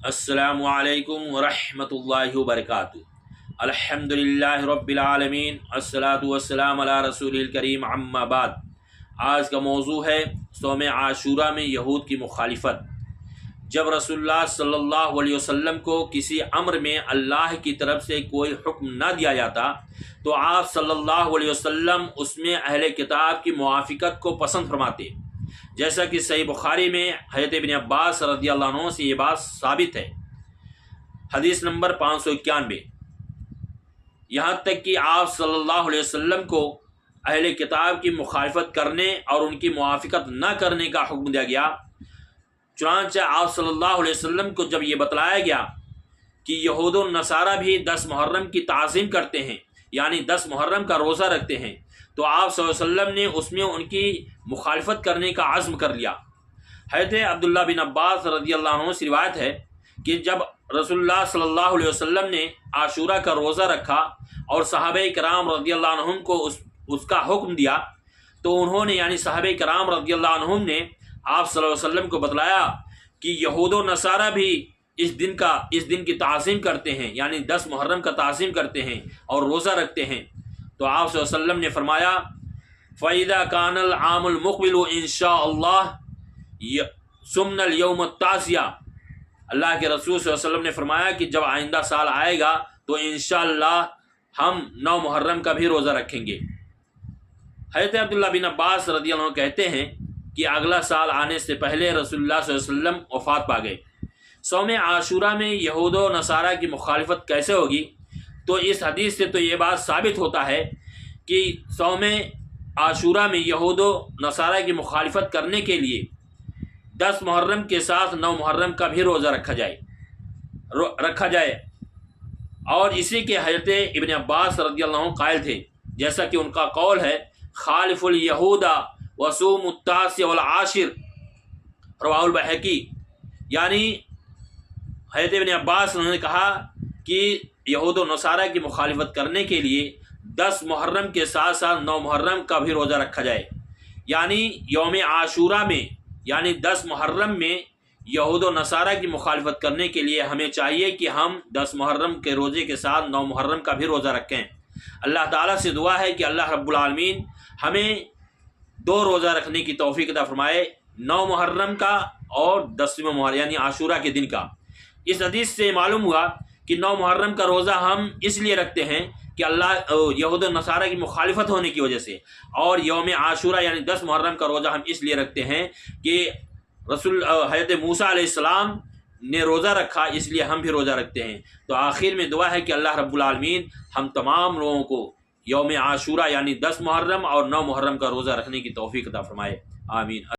السلام علیکم ورحمۃ اللہ وبرکاتہ۔ الحمدللہ رب العالمین، الصلاۃ والسلام علی رسول الکریم، اما بعد۔ آج کا موضوع ہے صوم عاشورہ میں یہود کی مخالفت۔ جب رسول اللہ صلی اللہ علیہ وسلم کو کسی امر میں اللہ کی طرف سے کوئی حکم نہ دیا جاتا تو آپ صلی اللہ علیہ وسلم اس میں اہل کتاب کی موافقت کو پسند فرماتے، جیسا کہ صحیح بخاری میں حضرت ابن عباس رضی اللہ عنہ سے یہ بات ثابت ہے، حدیث نمبر 591۔ یہاں تک کہ آپ صلی اللہ علیہ وسلم کو اہل کتاب کی مخالفت کرنے اور ان کی موافقت نہ کرنے کا حکم دیا گیا۔ چنانچہ آپ صلی اللہ علیہ وسلم کو جب یہ بتلایا گیا کہ یہود و نصارہ بھی 10 محرم کی تعظیم کرتے ہیں، یعنی 10 محرم کا روزہ رکھتے ہیں، تو آپ صلی اللہ علیہ وسلم نے اس میں ان کی مخالفت کرنے کا عزم کر لیا۔ حضرت عبداللہ بن عباس رضی اللہ عنہ سے روایت ہے کہ جب رسول اللہ صلی اللہ علیہ وسلم نے عاشورہ کا روزہ رکھا اور صحابہ کرام رضی اللہ عنہم کو اس کا حکم دیا تو انہوں نے، یعنی صحابہ کرام رضی اللہ عنہم نے آپ صلی اللہ علیہ وسلم کو بتلایا کہ یہود و نصارہ بھی اس دن کی تعظیم کرتے ہیں، یعنی 10 محرم کا تعظیم کرتے ہیں اور روزہ رکھتے ہیں۔ تو آپ صلی اللہ علیہ وسلم نے فرمایا فَإِذَا كَانَ الْعَامُ الْمُقْبِلُ إِنْ شَاءَ اللَّهُ سُمْنَ الْيَوْمَ التَّاسِعَ۔ اللہ کے رسول صلی اللہ علیہ وسلم نے فرمایا کہ جب آئندہ سال آئے گا تو انشاءاللہ ہم 9 محرم کا بھی روزہ رکھیں گے۔ حضرت عبداللہ بن عباس رضی اللہ عنہ کہتے ہیں کہ اگلا سال آنے سے پہلے رسول اللہ صلی اللہ علیہ وسلم وفات پا گئے۔ صوم عاشورہ میں یہود و نصارہ کی مخالفت کیسے ہوگی؟ تو اس حدیث سے تو یہ بات ثابت ہوتا ہے کہ صوم عاشورہ میں یہود و نصارہ کی مخالفت کرنے کے لیے 10 محرم کے ساتھ 9 محرم کا بھی روزہ رکھا جائے اور اسی کے حضرت ابن عباس رضی اللہ عنہ قائل تھے، جیسا کہ ان کا قول ہے خالف الیہود وصوم التاسع والعاشر، رواہ البیہقی۔ یعنی حضرت ابن عباس انہوں نے کہا کہ یہود و نصارہ کی مخالفت کرنے کے لیے 10 محرم کے ساتھ ساتھ 9 محرم کا بھی روزہ رکھا جائے، یعنی یوم عاشورہ میں، یعنی 10 محرم میں یہود و نصارہ کی مخالفت کرنے کے لیے ہمیں چاہیے کہ ہم 10 محرم کے روزے کے ساتھ 9 محرم کا بھی روزہ رکھیں۔ اللہ تعالیٰ سے دعا ہے کہ اللہ رب العالمین ہمیں 2 روزہ رکھنے کی توفیق عطا فرمائے، 9 محرم کا اور 10ویں محرم یعنی عاشورہ کے دن کا۔ اس حدیث سے معلوم ہوا کہ 9 محرم کا روزہ ہم اس لیے رکھتے ہیں کہ یہود و نصارہ کی مخالفت ہونے کی وجہ سے، اور یوم عاشورہ یعنی 10 محرم کا روزہ ہم اس لیے رکھتے ہیں کہ حضرت موسیٰ علیہ السلام نے روزہ رکھا، اس لیے ہم بھی روزہ رکھتے ہیں۔ تو آخر میں دعا ہے کہ اللہ رب العالمین ہم تمام لوگوں کو یوم عاشورہ یعنی 10 محرم اور 9 محرم کا روزہ رکھنے کی توفیق عطا فرمائے، آمین۔